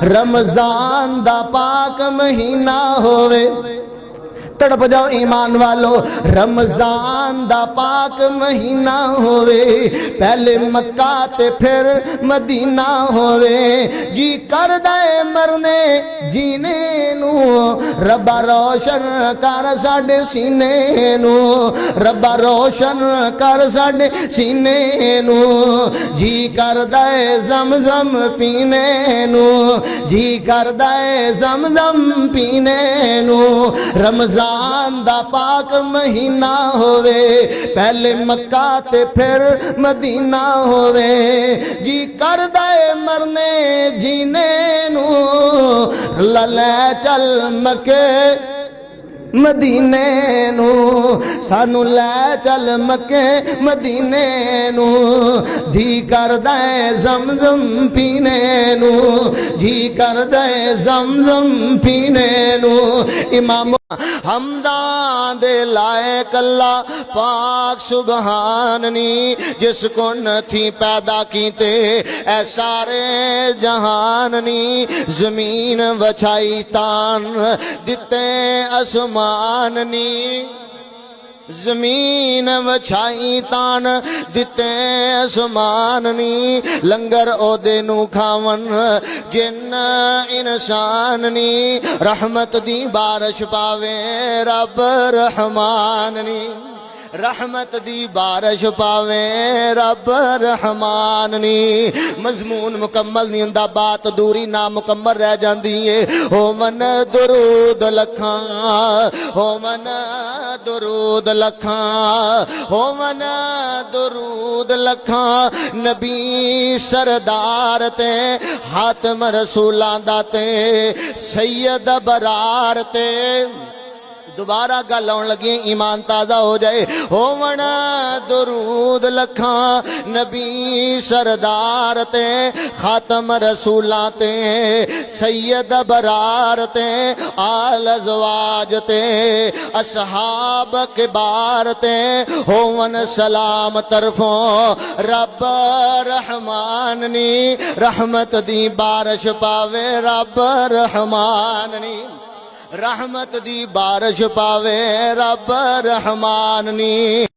رمضان دا پاک مہینہ ہوئے تڑپ جاؤ ایمان والو رمضان دا پاک مہینہ ہوئے پہلے مکہ تے پھر مدینہ ہوئے جی کر دے مرنے جینے نو ربا روشن کر ساڈے سینے نو ربا روشن کر ساڈے سینے نو جی کر دے زمزم پینے نو جی کر دے زمزم پینے نو رمضان دا پاک مہینہ ہوئے پہلے مکہ تے پھر مدینہ ہوئے جی کر دے مرنے جینے نو للے چل مکے مدینے نو سانو لے چل مکے مدینے نو جی کر دے زمزم پینے نو جی کر دے زمزم پینے نو امام حمدان دے لائق اللہ پاک سبحاننی جس کو نتھی پیدا کیتے اے سارے جہاننی زمین وچھائی تان دتے اسماننی زمین وچھائی تان دتے اسماننی لنگر او دے نو کھاون جن انساننی رحمت دی بارش پاوے رب رحماننی رحمت دی بارش پاوے رب رحماننی مضمون مکمل نہیں ہوندا بات دوری نامکمل رہ جاندی ہے ہو من درود لکھاں ہو من درود لکھاں ہو من درود لکھاں نبی سردار تے حاتم رسولاں دا تے سید برار تے دوبارہ گل آن لگی ایمان تازہ ہو جائے ہوونا درود لکھاں نبی سردار تے خاتم رسولاں تے سید برار تے آل ازواج تے اصحاب کبار تے ہوون سلام طرفوں رب رحماننی رحمت دی بارش پاوے رب رحماننی رحمت دی بارش پاوے رب رحماننی